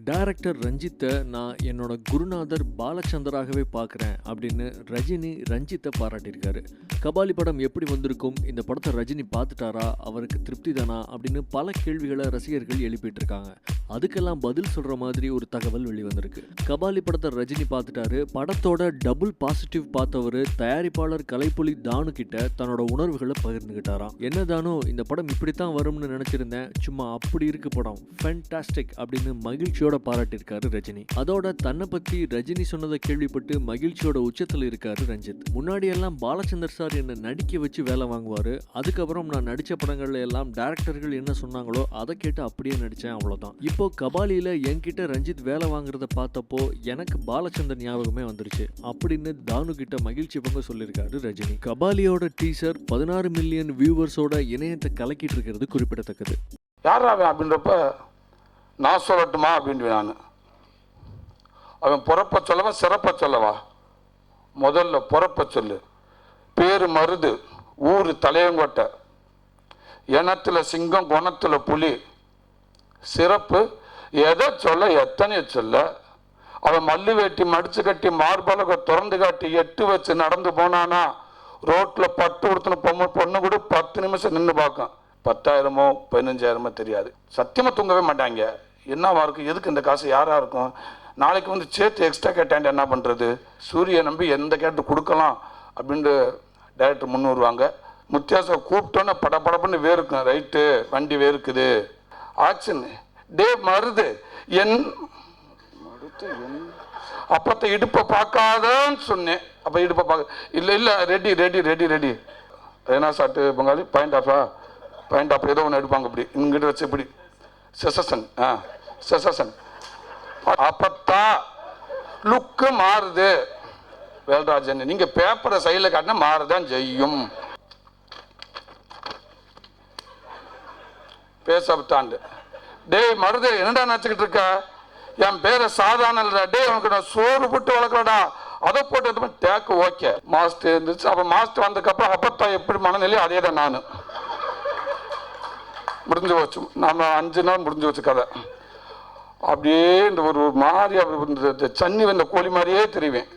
Director ரஞ்சித்தை நான் என்னோட குருநாதர் பாலச்சந்தராகவே பார்க்குறேன் அப்படின்னு ரஜினி ரஞ்சித்தை பாராட்டியிருக்காரு. கபாலி படம் எப்படி வந்திருக்கும், இந்த படத்தை ரஜினி பார்த்துட்டாரா, அவருக்கு திருப்தி தானா அப்படின்னு பல கேள்விகளை ரசிகர்கள் எழுப்பிட்டு இருக்காங்க. அதுக்கெல்லாம் பதில் சொல்கிற மாதிரி ஒரு தகவல் வெளிவந்திருக்கு. கபாலி படத்தை ரஜினி பார்த்துட்டாரு. படத்தோட டபுள் பாசிட்டிவ் பார்த்தவர் தயாரிப்பாளர் கலைப்புலி தானு கிட்ட தன்னோட உணர்வுகளை பகிர்ந்துகிட்டாராம். என்ன தானோ, இந்த படம் இப்படித்தான் வரும்னு நினைச்சிருந்தேன், சும்மா அப்படி இருக்கு படம், ஃபேன்டாஸ்டிக் அப்படின்னு மகிழ்ச்சியோட பாராட்டியிருக்காரு ரஜினி. அதோட தன்னை பத்தி ரஜினி சொன்னதை கேள்விப்பட்டு மகிழ்ச்சியோட உச்சத்தில் இருக்காரு ரஞ்சித். முன்னாடி எல்லாம் பாலச்சந்தர் சார் என்ன நடிக்க வச்சு வேலை வாங்குவாரு. அதுக்கப்புறம் நான் நடிச்ச படங்கள்ல எல்லாம் டைரக்டர்கள் என்ன சொன்னாங்களோ அதை கேட்டு அப்படியே நடிச்சேன், அவ்வளவுதான். இப்போ கபாலியில என்கிட்ட ரஞ்சித் வேலை வாங்குறத பார்த்தப்போ எனக்கு பாலச்சந்தர் ஞாபகமே வந்துருச்சு அப்படின்னு தானு கிட்ட மகிழ்ச்சி பங்கு சொல்லியிருக்காரு ரஜினி. கபாலியோட டீசர் 16 மில்லியன் வியூவர்ஸோட இணையத்தை கலக்கிட்டு இருக்கிறது குறிப்பிடத்தக்கது. யார் அவன் அப்படின்றப்ப நான் சொல்லட்டுமா அப்படின்னு நான், அவன் பொறப்ப சொல்லவா சிறப்ப சொல்லவா? முதல்ல பொறப்ப சொல்லு. பேரு மருது, ஊரு தலையங்கோட்டை, இனத்துல சிங்கம் குணத்துல புலி. சிறப்பு எதை சொல்ல, எத்தனைய சொல்ல? அவன் மல்லு வேட்டி மடிச்சு கட்டி மார்பலக திறந்து காட்டி 8 வச்சு நடந்து போனானா ரோட்ல பட்டு கொடுத்துன பொண்ணு கூட 10 நிமிஷம் நின்று பார்க்கும். 10,000மோ 15,000மோ தெரியாது. சத்தியமா தூங்கவே மாட்டாங்க. என்னவா இருக்கும், எதுக்கு இந்த காசு, யாரா இருக்கும், நாளைக்கு வந்து சேர்த்து எக்ஸ்ட்ரா கேட்டாண்ட என்ன பண்றது, சூரிய நம்பி எந்த கேட்டு கொடுக்கலாம் அப்படின்ட்டு டைரக்டர் முன் வருவாங்க. முத்தியாசம் கூப்பிட்டோன்னே படப்படப்புன்னு வேர்க்கும், ரைட்டு வண்டி வேர்க்குது, ஆக்ஷன். டே மருது என் அப்பத்த இடுப்பை பார்க்காதன்னு சொன்னேன். அப்ப இடுப்பை பார்க்க இல்லை ரெடி ரெடி ரெடி ரெடி ஏன்னா சாட்டு பங்காளி பாயிண்ட் ஆஃப் ஏதோ ஒன்று எடுப்பாங்க, இப்படி இங்கிட்ட வச்சு இப்படி செசன் செசன். அப்பத்தான் லுக்கு மாறுது. வேல்ராஜன், நீங்க பேப்பரை சைடில் காட்டினா மாறுதான் செய்யும். பேசத்தாண்டு. டேய் மருது, என்னடா நினச்சிக்கிட்டு இருக்க, என் பேரை சாதாரண இல்லடா, டே உனக்கு நான் சோறு போட்டு வளர்க்கலடா, அதை போட்டு டேக்கு ஓகே. மாஸ்டர் இருந்துச்சு. அப்போ மாஸ்டர் வந்ததுக்கப்புறம் அப்பத்தா எப்படி மனநிலையோ அதே தான் நான். முடிஞ்சு போச்சு. நம்ம 5 நாள் முடிஞ்சு வச்சு கதை. அப்படியே இந்த ஒரு மாதிரி சன்னி வந்த கோழி மாதிரியே தெரிவேன்.